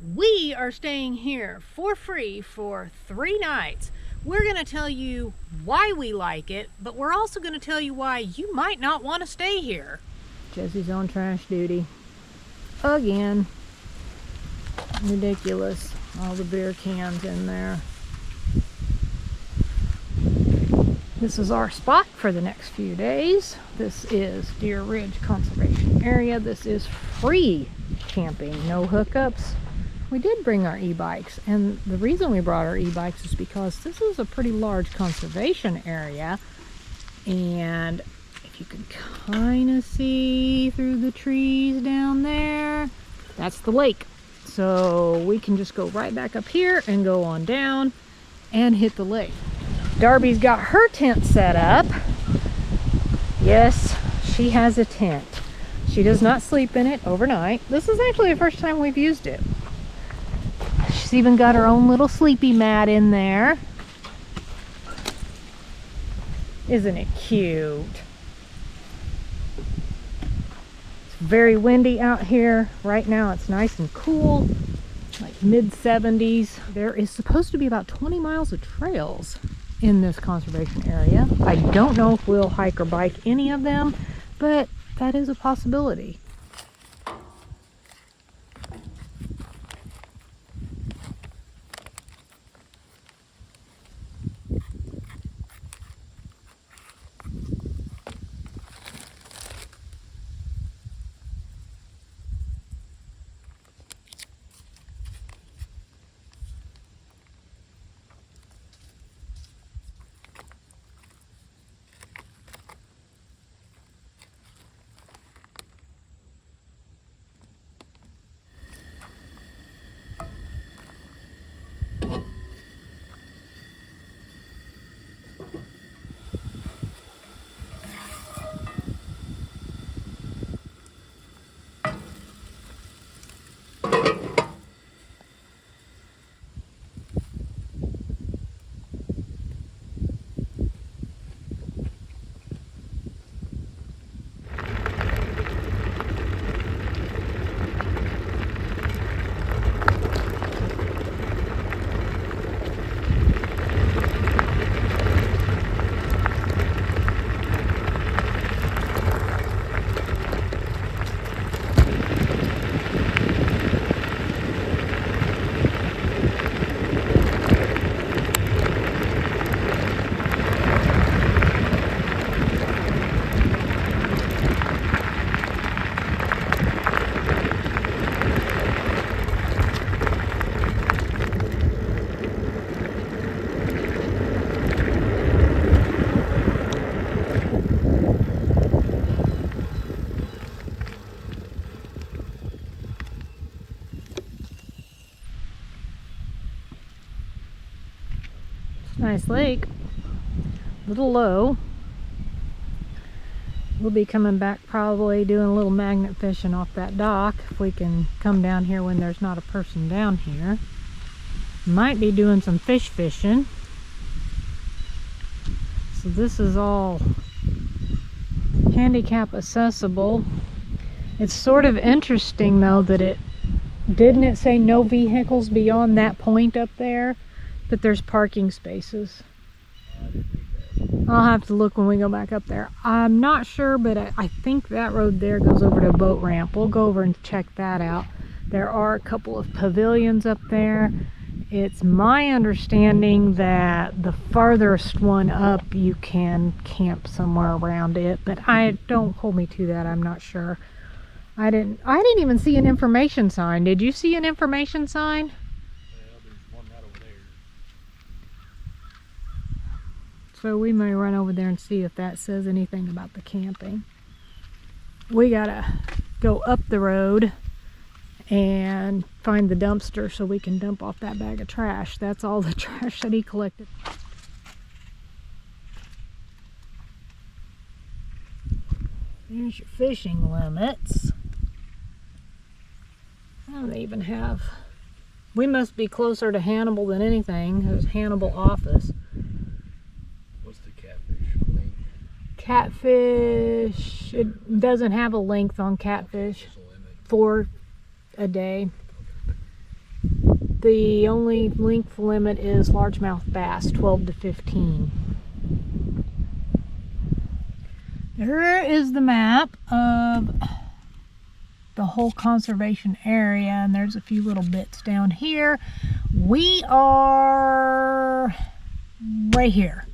We are staying here for free for 3 nights. We're going to tell you why we like it, but we're also going to tell you why you might not want to stay here. Jesse's on trash duty. Again. Ridiculous. All the beer cans in there. This is our spot for the next few days. This is Deer Ridge Conservation Area. This is free camping, no hookups. We did bring our e-bikes, and the reason we brought our e-bikes is because this is a pretty large conservation area, and if you can kind of see through the trees down there, that's the lake. So we can just go right back up here and go on down and hit the lake. Darby's got her tent set up. Yes, she has a tent. She does not sleep in it overnight. This is actually the first time we've used it. She's even got her own little sleepy mat in there. Isn't it cute? It's very windy out here. Right now it's nice and cool, like mid-70s. There is supposed to be about 20 miles of trails in this conservation area. I don't know if we'll hike or bike any of them, but that is a possibility. Nice lake, a little low. We'll be coming back probably doing a little magnet fishing off that dock if we can come down here when there's not a person down here. Might be doing some fish fishing. So this is all handicap accessible. It's sort of interesting though that didn't it say no vehicles beyond that point up there? But there's parking spaces. I'll have to look when we go back up there. I'm not sure, but I think that road there goes over to a boat ramp. We'll go over and check that out. There are a couple of pavilions up there. It's my understanding that the farthest one up you can camp somewhere around it, but don't hold me to that. I'm not sure. I didn't even see an information sign. Did you see an information sign? So we may run over there and see if that says anything about the camping. We gotta go up the road and find the dumpster so we can dump off that bag of trash. That's all the trash that he collected. There's your fishing limits. I don't even have... We must be closer to Hannibal than anything. It was Hannibal office. Catfish, it doesn't have a length on catfish. 4 a day. The only length limit is largemouth bass, 12 to 15. Here is the map of the whole conservation area, and there's a few little bits down here. We are right here.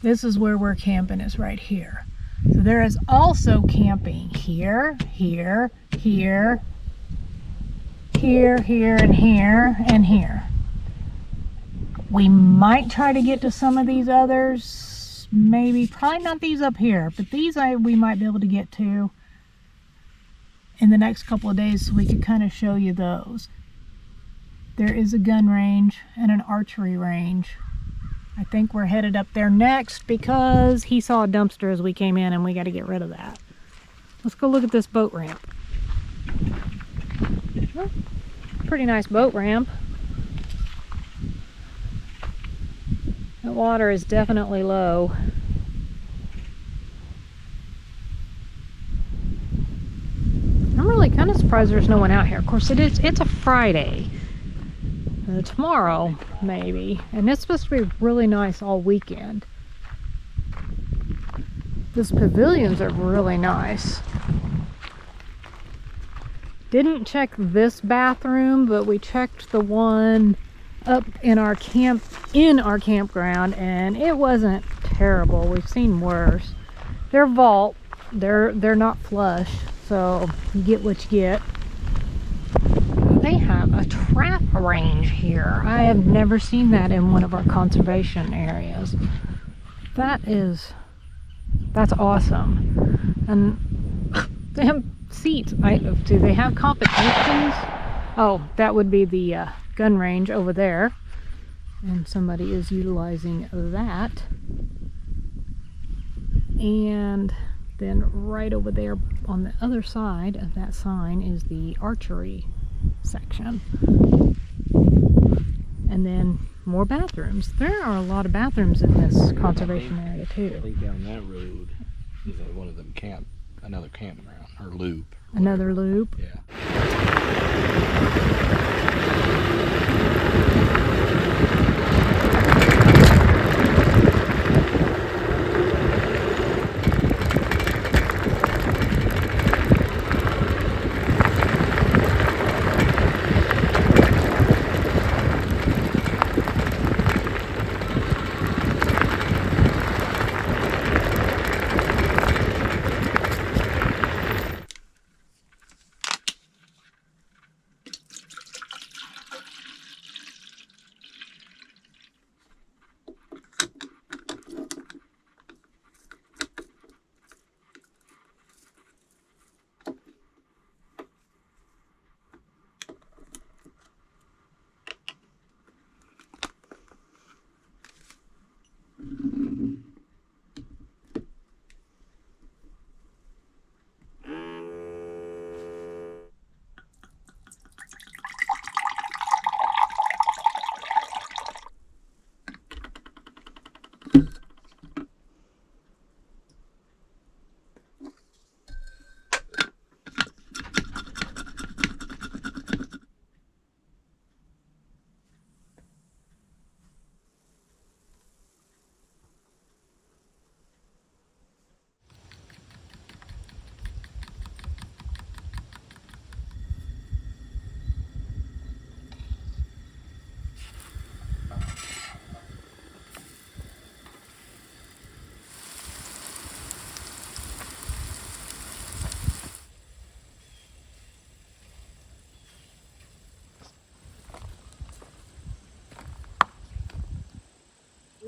This is where we're camping, is right here. So there is also camping here, here, here, here, here, and here, and here. We might try to get to some of these others. Maybe, probably not these up here, but these we might be able to get to in the next couple of days, so we could kind of show you those. There is a gun range and an archery range. I think we're headed up there next because he saw a dumpster as we came in and we got to get rid of that. Let's go look at this boat ramp. Well, pretty nice boat ramp. The water is definitely low. I'm really kind of surprised there's no one out here. Of course, it's a Friday. Tomorrow, maybe. And it's supposed to be really nice all weekend. These pavilions are really nice. Didn't check this bathroom, but we checked the one up in our campground, and it wasn't terrible. We've seen worse. They're vault. They're not flush, so you get what you get. They have a trap range here. I have never seen that in one of our conservation areas. That's awesome. And they have seats. Do they have competitions? Oh, that would be the gun range over there. And somebody is utilizing that. And then right over there on the other side of that sign is the archery section. And then more bathrooms. There are a lot of bathrooms in this conservation area too. I think down that road is one of them another campground or loop. Another loop? Yeah.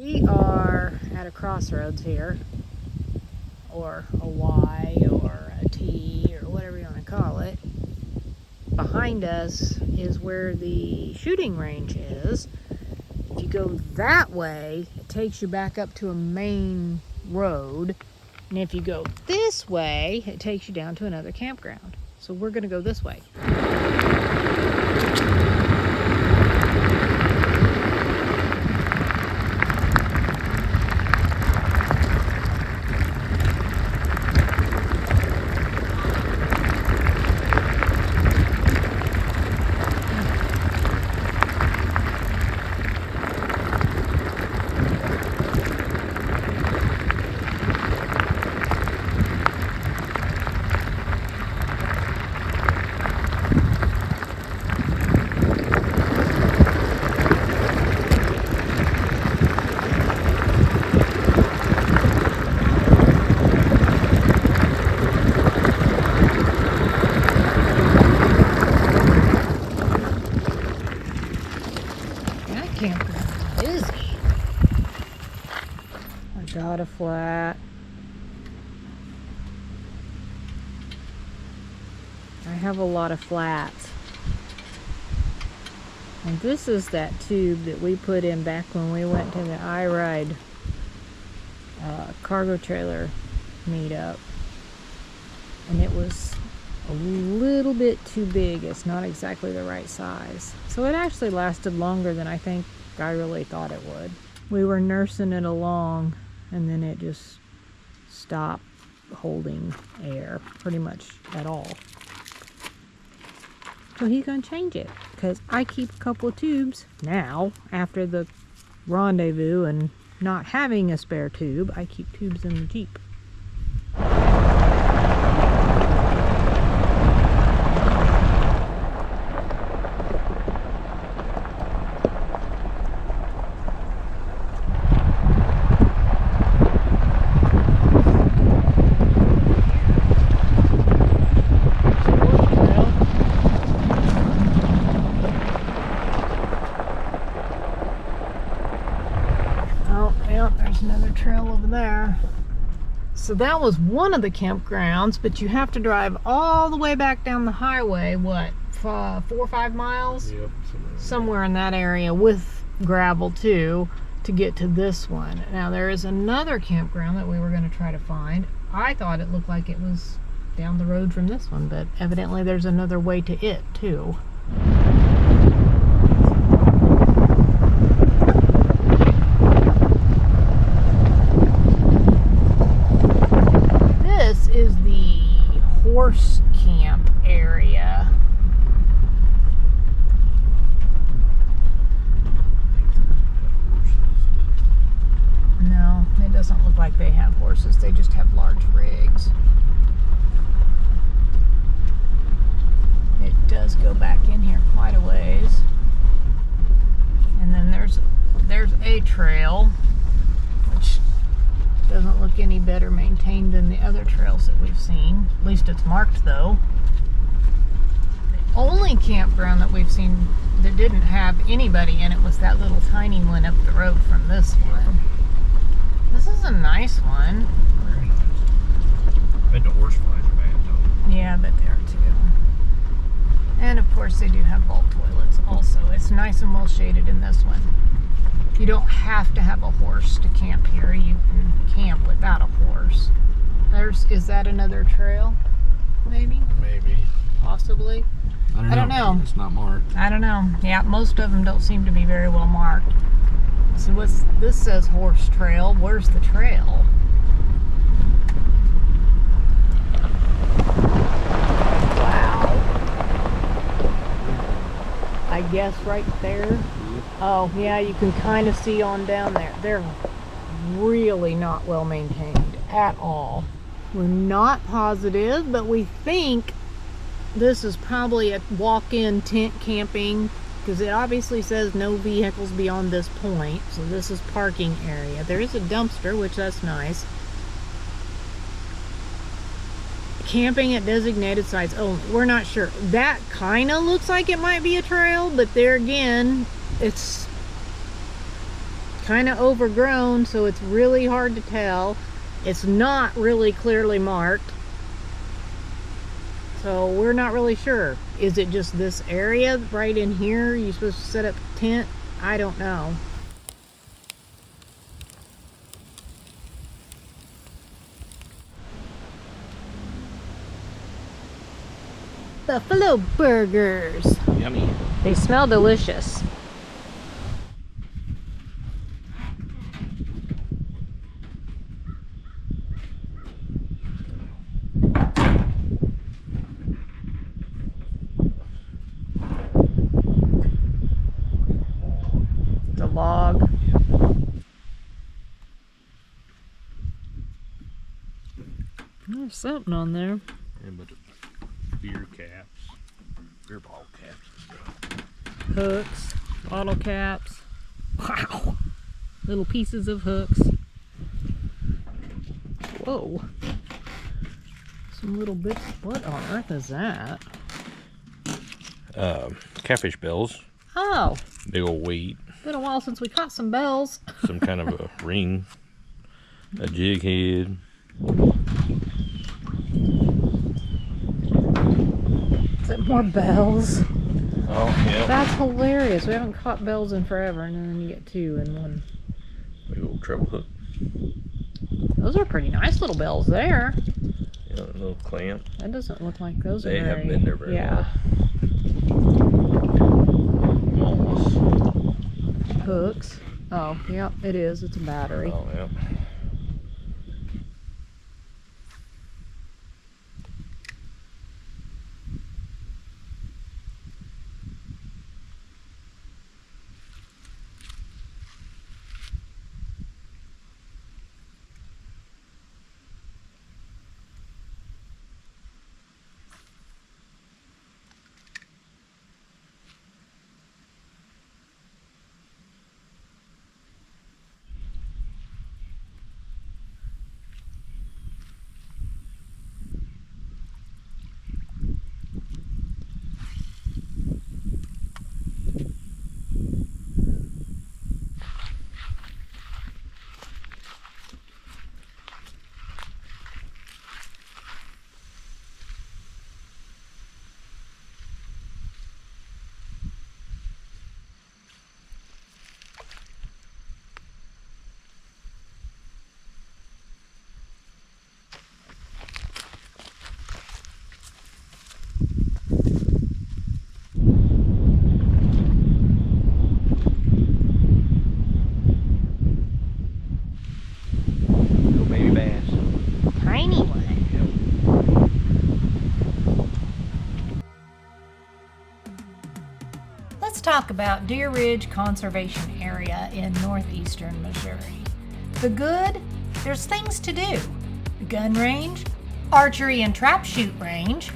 We are at a crossroads here, or a Y, or a T, or whatever you want to call it. Behind us is where the shooting range is. If you go that way, it takes you back up to a main road. And if you go this way, it takes you down to another campground. So we're going to go this way. campground is busy. I got a flat. I have a lot of flats. And this is that tube that we put in back when we went to the iRide cargo trailer meetup. And it was a little bit too big. It's not exactly the right size. So it actually lasted longer than I think I really thought it would. We were nursing it along and then it just stopped holding air pretty much at all. So he's gonna change it because I keep a couple of tubes now after the rendezvous and not having a spare tube. I keep tubes in the Jeep. Another trail over there. So that was one of the campgrounds, but you have to drive all the way back down the highway, what, 4 or 5 miles? Yep, somewhere in that area with gravel too, to get to this one. Now there is another campground that we were going to try to find. I thought it looked like it was down the road from this one, but evidently there's another way to it too. Is the horse camp area. No, it doesn't look like they have horses. They just have large rigs. It does go back in here quite a ways. And then there's a trail, which doesn't look any better maintained than the other trails that we've seen. At least it's marked though. The only campground that we've seen that didn't have anybody in it was that little tiny one up the road from this one. This is a nice one. Very nice. Bet the horse flies are bad though. Yeah, I bet they are too. And of course they do have vault toilets also. It's nice and well shaded in this one. You don't have to have a horse to camp here. You can camp without a horse. Is that another trail? Maybe? Maybe. Possibly. I don't know. It's not marked. I don't know. Yeah, most of them don't seem to be very well marked. So this says horse trail. Where's the trail? Wow. I guess right there. Oh, yeah, you can kind of see on down there. They're really not well maintained at all. We're not positive, but we think this is probably a walk-in tent camping because it obviously says no vehicles beyond this point. So this is parking area. There is a dumpster, which that's nice. Camping at designated sites only. We're not sure. That kind of looks like it might be a trail, but there again, it's kind of overgrown, so it's really hard to tell. It's not really clearly marked, so we're not really sure. Is it just this area right in here you're supposed to set up a tent? I don't know. Buffalo burgers. Yummy. They smell delicious. The log. There's something on there. Yeah, but beer caps, beer bottle caps and stuff. Hooks, bottle caps. Wow. Little pieces of hooks. Whoa. Some little bits. What on earth is that? Catfish bills. Oh. Big old weight. been a while since we caught some bells. Some kind of a ring, a jig head. Is it more bells? Oh, yeah. That's hilarious. We haven't caught bells in forever, and then you get two in one. Big old treble hook. Those are pretty nice little bells there. Yeah, a little clamp. That doesn't look like those They are very... haven't been there very yeah. long. Hooks. Oh, yep, it is. It's a battery. Oh, yeah. Little baby bass. Tiny one. Let's talk about Deer Ridge Conservation Area in northeastern Missouri. The good, there's things to do. The gun range, archery and trap shoot range,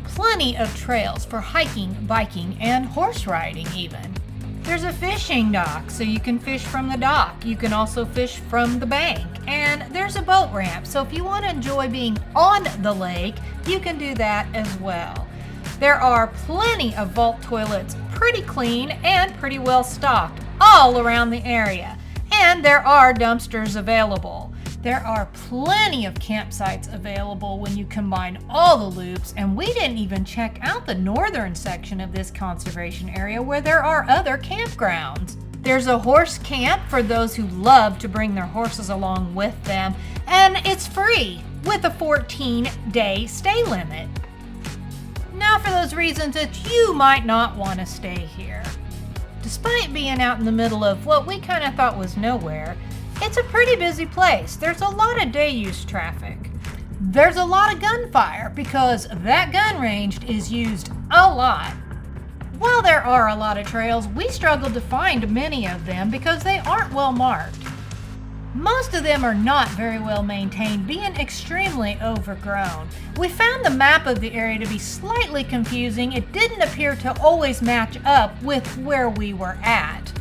plenty of trails for hiking, biking, and horse riding even. There's a fishing dock, so you can fish from the dock. You can also fish from the bank. And there's a boat ramp, so if you want to enjoy being on the lake, you can do that as well. There are plenty of vault toilets, pretty clean and pretty well stocked all around the area. And there are dumpsters available. There are plenty of campsites available when you combine all the loops, and we didn't even check out the northern section of this conservation area where there are other campgrounds. There's a horse camp for those who love to bring their horses along with them, and it's free with a 14-day stay limit. Now for those reasons that you might not want to stay here. Despite being out in the middle of what we kind of thought was nowhere, it's a pretty busy place. There's a lot of day use traffic. There's a lot of gunfire because that gun range is used a lot. While there are a lot of trails, we struggled to find many of them because they aren't well marked. Most of them are not very well maintained, being extremely overgrown. We found the map of the area to be slightly confusing. It didn't appear to always match up with where we were at.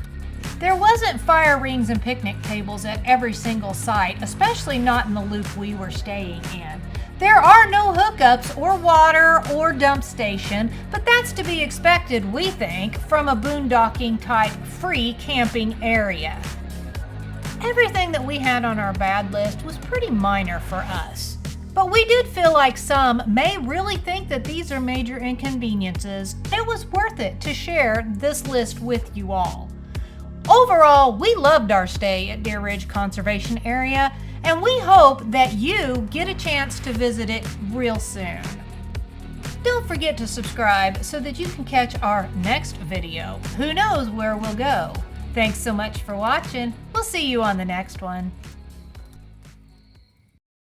There wasn't fire rings and picnic tables at every single site, especially not in the loop we were staying in. There are no hookups or water or dump station, but that's to be expected, we think, from a boondocking type free camping area. Everything that we had on our bad list was pretty minor for us, but we did feel like some may really think that these are major inconveniences. It was worth it to share this list with you all. Overall, we loved our stay at Deer Ridge Conservation Area, and we hope that you get a chance to visit it real soon. Don't forget to subscribe so that you can catch our next video. Who knows where we'll go? Thanks so much for watching. We'll see you on the next one.